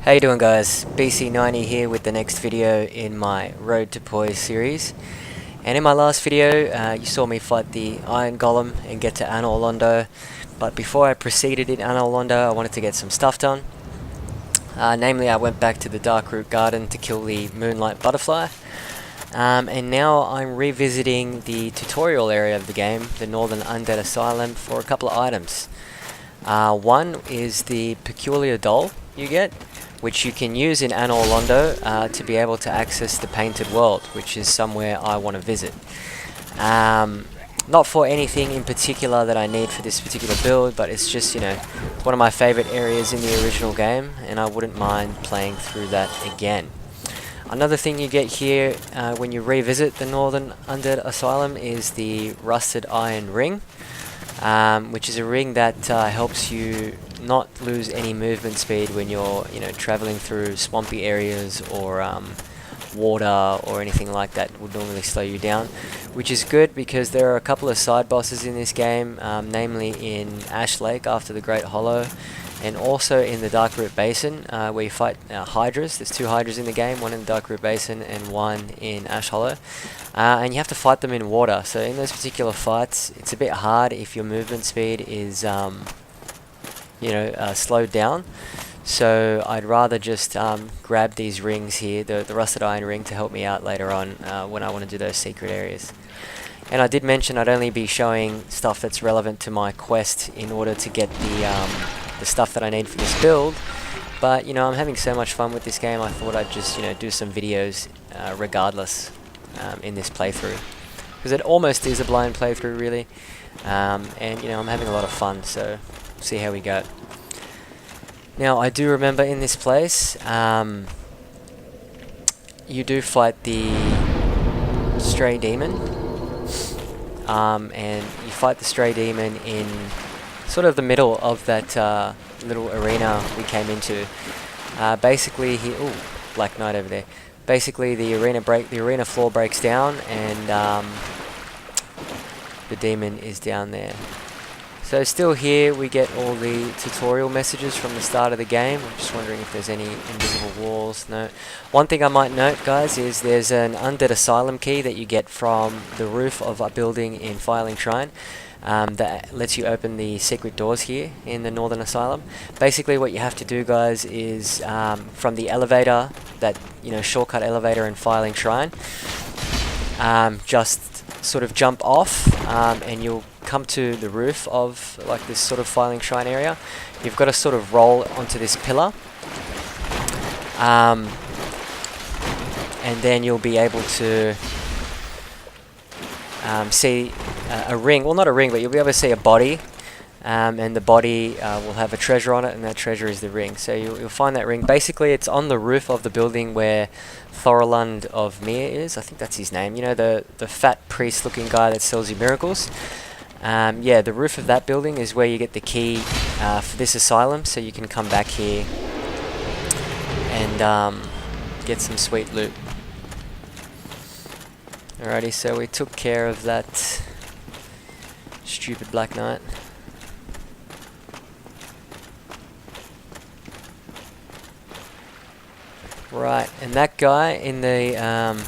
How you doing, guys? BC90 here with the next video in my Road to Poise series. And in my last video, you saw me fight the Iron Golem and get to Anor Londo. But before I proceeded in Anor Londo, I wanted to get some stuff done. Namely, I went back to the Darkroot Garden to kill the Moonlight Butterfly. And now I'm revisiting the tutorial area of the game, the Northern Undead Asylum, for a couple of items. One is the Peculiar Doll you get, which you can use in Anor Londo to be able to access the Painted World, which is somewhere I want to visit. Not for anything in particular that I need for this particular build, but it's just, you know, one of my favorite areas in the original game, and I wouldn't mind playing through that again. Another thing you get here when you revisit the Northern Undead Asylum is the Rusted Iron Ring, which is a ring that helps you not lose any movement speed when you're, traveling through swampy areas or water or anything like that would normally slow you down, which is good because there are a couple of side bosses in this game, namely in Ash Lake after the Great Hollow, and also in the Darkroot Basin where you fight Hydras. There's 2 Hydras in the game, one in the Darkroot Basin and one in Ash Hollow. And you have to fight them in water, so in those particular fights it's a bit hard if your movement speed is slowed down. So I'd rather just grab these rings here, the Rusted Iron Ring, to help me out later on when I want to do those secret areas. And I did mention I'd only be showing stuff that's relevant to my quest in order to get the stuff that I need for this build. But I'm having so much fun with this game, I thought I'd just do some videos regardless in this playthrough, because it almost is a blind playthrough really, and I'm having a lot of fun, so we'll see how we go. Now I do remember in this place you do fight the Stray Demon, and you fight the Stray Demon in sort of the middle of that little arena we came into. Basically, Black Knight over there. Basically, the arena floor breaks down, and the demon is down there. So still here, we get all the tutorial messages from the start of the game. I'm just wondering if there's any invisible walls. No. One thing I might note, guys, is there's an Undead Asylum key that you get from the roof of a building in Filing Shrine. That lets you open the secret doors here in the Northern Asylum. Basically what you have to do, guys, is from the elevator, that shortcut elevator in Filing Shrine, just sort of jump off and you'll come to the roof of like this sort of Filing Shrine area. You've got to sort of roll onto this pillar, and then you'll be able to see a ring, well, not a ring, but you'll be able to see a body, and the body will have a treasure on it, and that treasure is the ring. So you'll find that ring. Basically, it's on the roof of the building where Thorolund of Mir is. I think that's his name. The fat priest-looking guy that sells you miracles. Yeah, the roof of that building is where you get the key for this asylum, so you can come back here and get some sweet loot. Alrighty, so we took care of that stupid Black Knight. Right, and that guy in the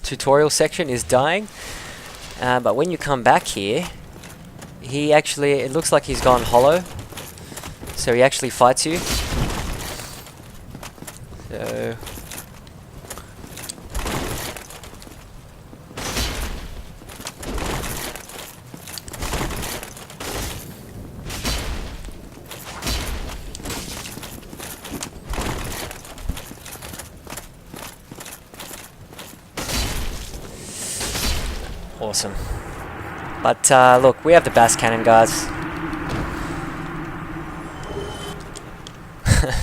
tutorial section is dying, but when you come back here, he actually, it looks like he's gone hollow, so he actually fights you. So awesome. But look, we have the Basscannon, guys.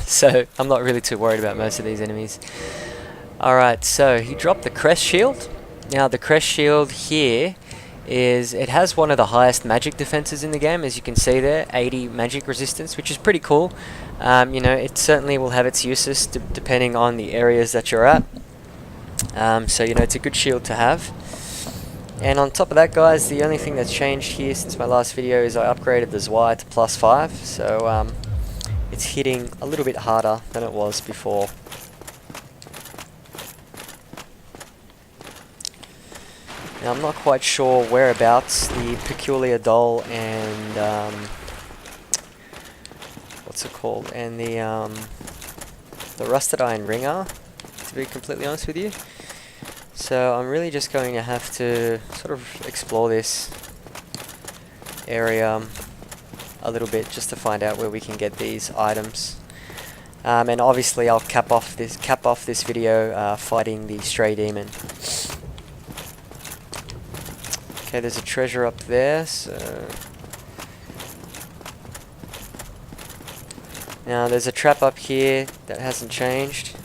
So I'm not really too worried about most of these enemies. Alright, so he dropped the Crest Shield. Now the Crest Shield here it has one of the highest magic defenses in the game, as you can see there, 80 magic resistance, which is pretty cool. It certainly will have its uses depending on the areas that you're at. So it's a good shield to have. And on top of that, guys, the only thing that's changed here since my last video is I upgraded the Zwei to +5. So it's hitting a little bit harder than it was before. Now I'm not quite sure whereabouts the Peculiar Doll and what's it called, and the Rusted Iron Ring are, to be completely honest with you. So I'm really just going to have to sort of explore this area a little bit just to find out where we can get these items. And obviously I'll cap off this video fighting the Stray Demon. Okay, there's a treasure up there, so now there's a trap up here that hasn't changed.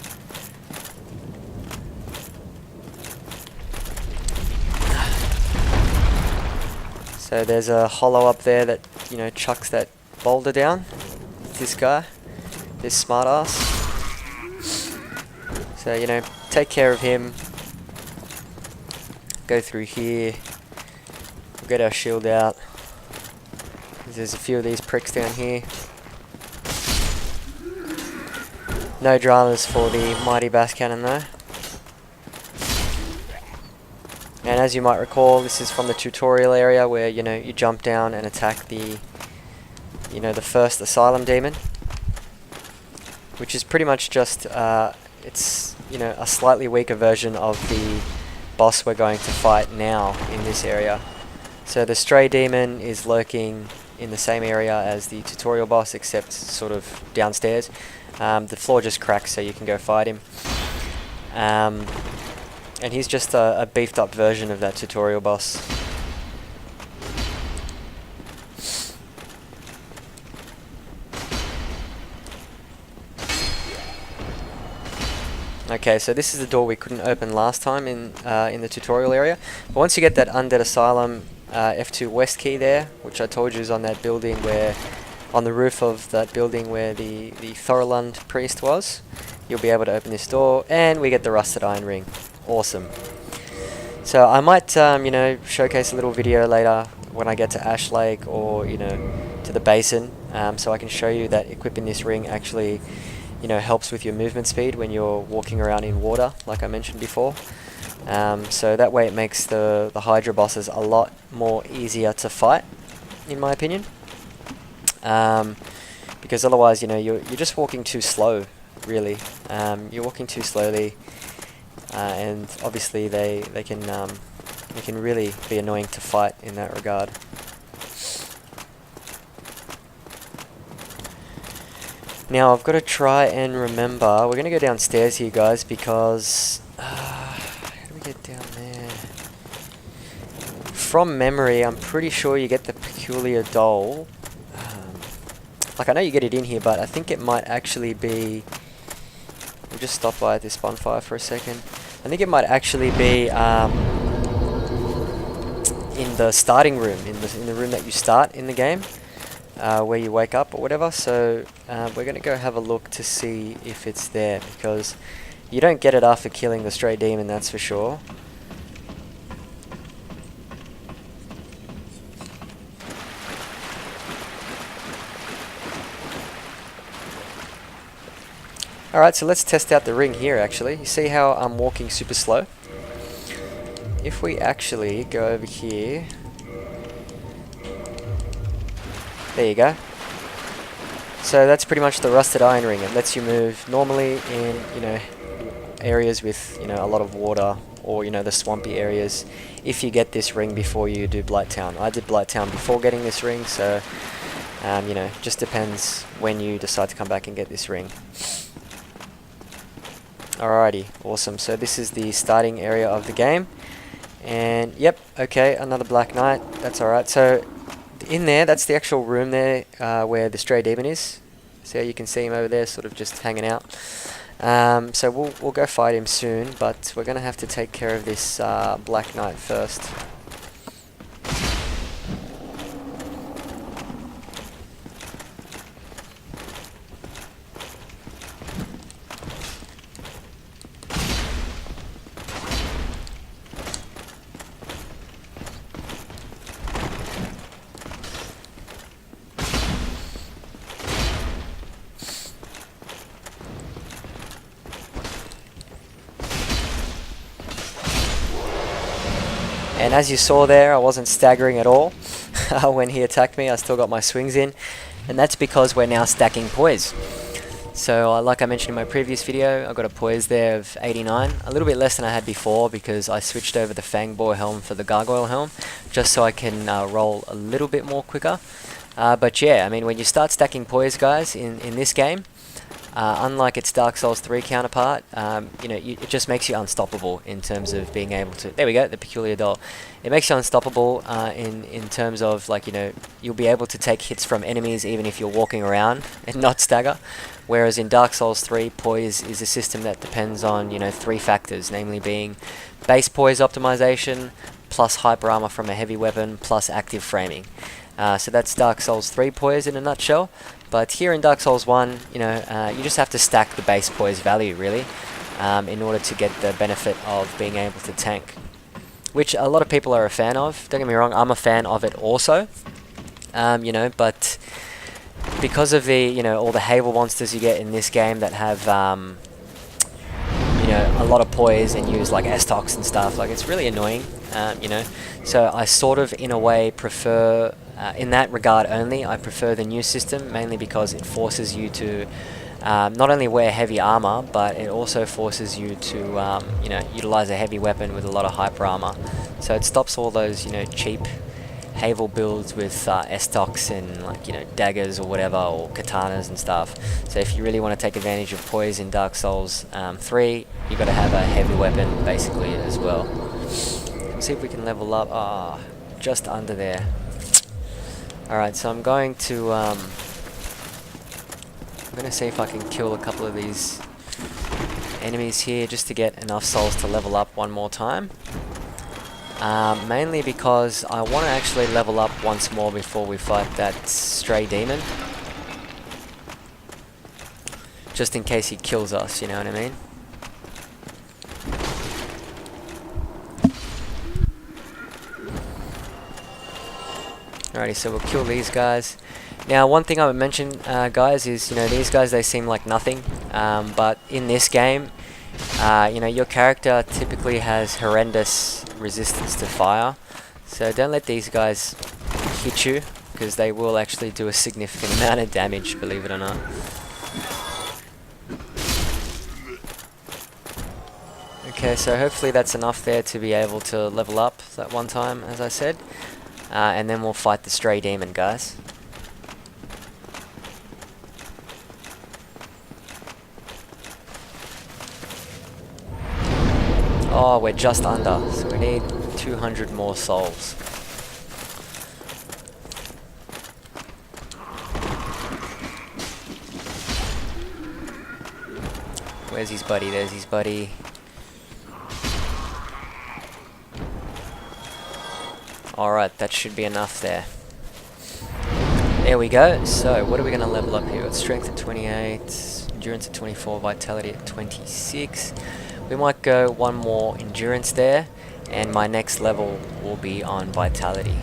So there's a hollow up there that, you know, chucks that boulder down. This guy, this smartass. So, you know, take care of him. Go through here. We'll get our shield out. There's a few of these pricks down here. No dramas for the mighty Basscannon though. And as you might recall, this is from the tutorial area where, you know, you jump down and attack the, you know, the first Asylum demon, which is pretty much just it's, you know, a slightly weaker version of the boss we're going to fight now in this area. So the Stray Demon is lurking in the same area as the tutorial boss, except sort of downstairs. The floor just cracks, so you can go fight him. And he's just a beefed up version of that tutorial boss. Okay, so this is the door we couldn't open last time in the tutorial area. But once you get that Undead Asylum F2 West key there, which I told you is on that building where, on the roof of that building where the Thorolund priest was, you'll be able to open this door, and we get the Rusted Iron Ring. Awesome. So I might, you know, showcase a little video later when I get to Ash Lake or, you know, to the basin, so I can show you that equipping this ring actually, you know, helps with your movement speed when you're walking around in water, like I mentioned before. So that way it makes the Hydra bosses a lot more easier to fight, in my opinion. Because otherwise, you know, you're just walking too slow, really. You're walking too slowly. And obviously they can really be annoying to fight in that regard. Now I've got to try and remember, we're going to go downstairs here guys, because how do we get down there? From memory I'm pretty sure you get the Peculiar Doll. Like I know you get it in here, but I think it might actually be, we'll just stop by at this bonfire for a second. I think it might actually be in the starting room, in the room that you start in the game, where you wake up or whatever. So we're going to go have a look to see if it's there, because you don't get it after killing the Stray Demon, that's for sure. Alright, so let's test out the ring here actually. You see how I'm walking super slow? If we actually go over here, there you go. So that's pretty much the Rusted Iron Ring. It lets you move normally in, you know, areas with, you know, a lot of water, or, you know, the swampy areas, if you get this ring before you do Blight Town. I did Blight Town before getting this ring, so you know, just depends when you decide to come back and get this ring. Alrighty, awesome. So this is the starting area of the game. And yep, okay, another Black Knight. That's alright. So in there, that's the actual room there where the Stray Demon is. So you can see him over there, sort of just hanging out. So we'll go fight him soon, but we're going to have to take care of this Black Knight first. And as you saw there, I wasn't staggering at all when he attacked me. I still got my swings in, and that's because we're now stacking poise. So like I mentioned in my previous video, I got a poise there of 89, a little bit less than I had before because I switched over the Fangboar helm for the Gargoyle helm, just so I can roll a little bit more quicker. But yeah, I mean, when you start stacking poise, guys, in this game, unlike its Dark Souls 3 counterpart, you know, it just makes you unstoppable in terms of being able to... There we go, the Peculiar Doll. It makes you unstoppable in terms of, like, you know, you'll be able to take hits from enemies even if you're walking around and not stagger. Whereas in Dark Souls 3, poise is a system that depends on, you know, 3 factors, namely being base poise optimization, plus hyper armor from a heavy weapon, plus active framing. So that's Dark Souls 3 poise in a nutshell. But here in Dark Souls 1, you know, you just have to stack the base poise value, really, in order to get the benefit of being able to tank. Which a lot of people are a fan of. Don't get me wrong, I'm a fan of it also. You know, but because of the, you know, all the Havel monsters you get in this game that have, you know, a lot of poise and use like S-Tox and stuff, like it's really annoying, you know. So I sort of, in a way, prefer... in that regard only, I prefer the new system, mainly because it forces you to not only wear heavy armor, but it also forces you to, you know, utilize a heavy weapon with a lot of hyper armor. So it stops all those, you know, cheap Havel builds with S-Tox and, like, you know, daggers or whatever, or katanas and stuff. So if you really want to take advantage of poise in Dark Souls 3, you got to have a heavy weapon basically as well. Let's see if we can level up. Ah, just under there. Alright, so I'm going to see if I can kill a couple of these enemies here just to get enough souls to level up one more time. Mainly because I want to actually level up once more before we fight that stray demon. Just in case he kills us, you know what I mean? Alrighty, so we'll kill these guys. Now, one thing I would mention, guys, is, you know, these guys, they seem like nothing, but in this game, you know, your character typically has horrendous resistance to fire, so don't let these guys hit you, because they will actually do a significant amount of damage, believe it or not. Okay, so hopefully that's enough there to be able to level up that one time, as I said. And then we'll fight the stray demon, guys. Oh, we're just under, so we need 200 more souls. Where's his buddy? There's his buddy. Alright, that should be enough there. There we go. So, what are we going to level up here? Got strength at 28, endurance at 24, vitality at 26. We might go one more endurance there, and my next level will be on vitality.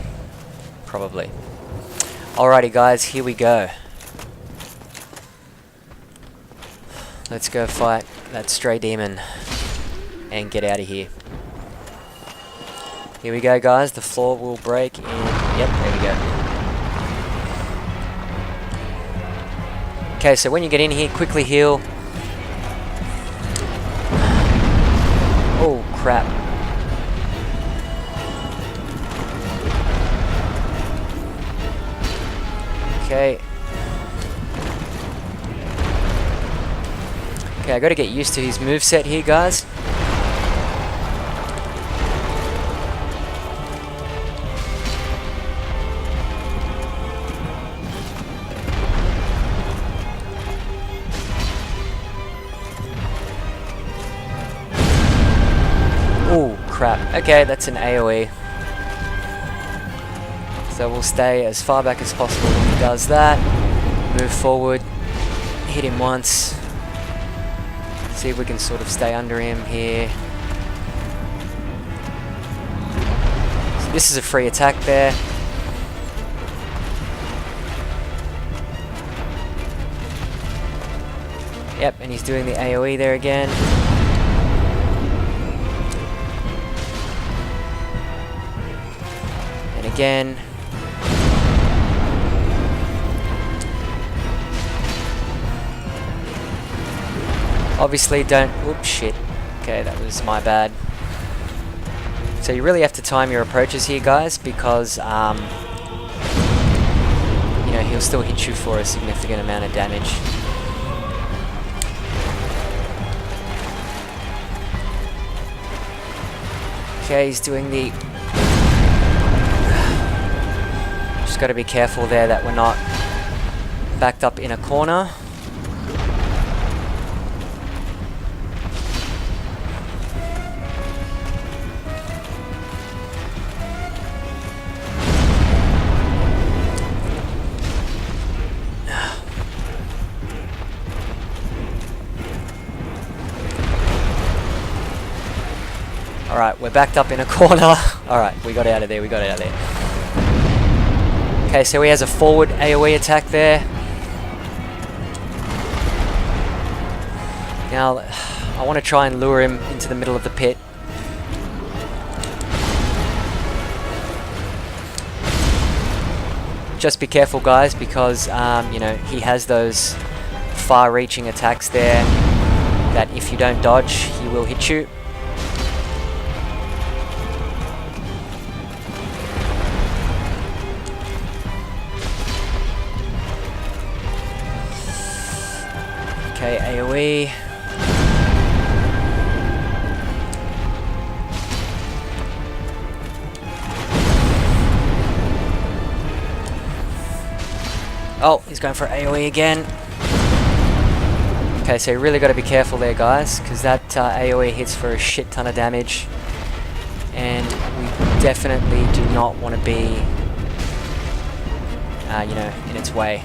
Probably. Alrighty guys, here we go. Let's go fight that stray demon and get out of here. Here we go, guys. The floor will break in... Yep, there we go. Okay, so when you get in here, quickly heal. Oh, crap. Okay. Okay, I gotta get used to his moveset here, guys. Crap. Okay, that's an AoE. So we'll stay as far back as possible when he does that. Move forward. Hit him once. See if we can sort of stay under him here. So this is a free attack there. Yep, and he's doing the AoE there again. again. Obviously don't... Oops, shit. Okay, that was my bad. So you really have to time your approaches here, guys, because, you know, he'll still hit you for a significant amount of damage. Okay, he's doing the... Just got to be careful there that we're not backed up in a corner. Alright, we're backed up in a corner. Alright, we got out of there, we got out of there. Okay, so he has a forward AoE attack there. Now, I want to try and lure him into the middle of the pit. Just be careful, guys, because, you know, he has those far-reaching attacks there that if you don't dodge, he will hit you. Okay, AoE. Oh, he's going for AoE again. Okay, so you really got to be careful there, guys, because that AoE hits for a shit ton of damage. And we definitely do not want to be, you know, in its way.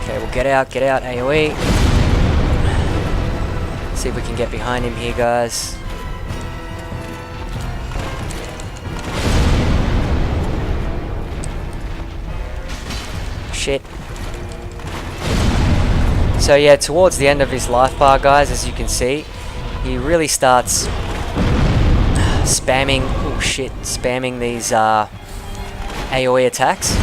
Okay, we'll get out, AoE. See if we can get behind him here, guys. Shit. So yeah, towards the end of his life bar, guys, as you can see, he really starts spamming, oh shit, spamming these AoE attacks.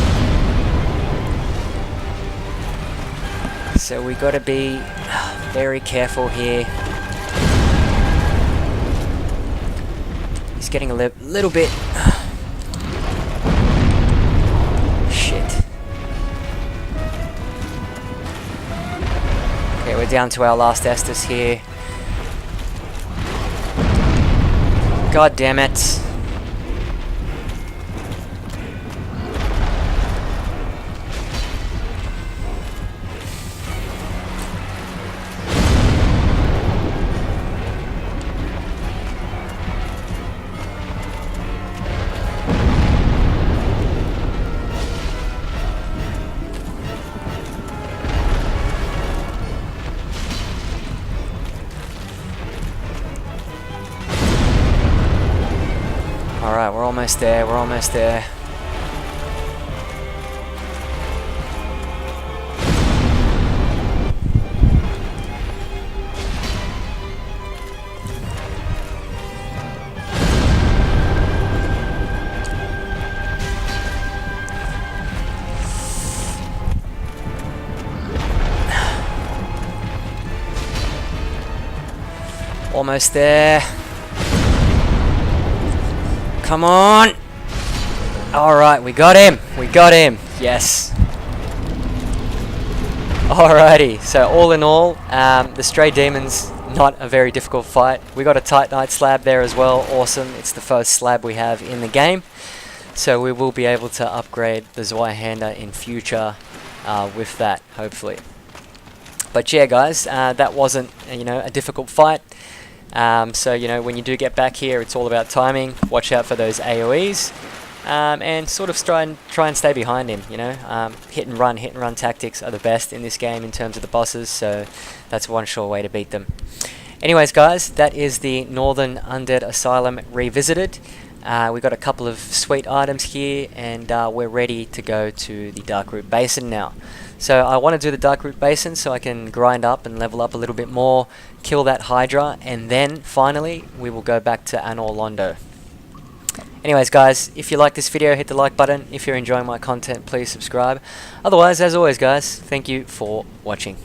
So we got to be very careful here. He's getting a little bit... Shit. Okay, we're down to our last Estus here. God damn it. Alright, we're almost there, we're almost there. Almost there. Come on! Alright, we got him! We got him! Yes! Alrighty, so all in all, the Stray Demon's not a very difficult fight. We got a Titanite Slab there as well, awesome. It's the first slab we have in the game. So we will be able to upgrade the Zweihander in future with that, hopefully. But yeah guys, that wasn't, you know, a difficult fight. So, you know, when you do get back here, it's all about timing. Watch out for those AoEs, and sort of try and stay behind him, you know. Hit and run tactics are the best in this game in terms of the bosses, so that's one sure way to beat them. Anyways guys, that is the Northern Undead Asylum Revisited. We got a couple of sweet items here, and we're ready to go to the Darkroot Basin now. So I want to do the Darkroot Basin so I can grind up and level up a little bit more, kill that Hydra, and then finally we will go back to Anor Londo. Anyways guys, if you like this video, hit the like button. If you're enjoying my content, please subscribe. Otherwise, as always guys, thank you for watching.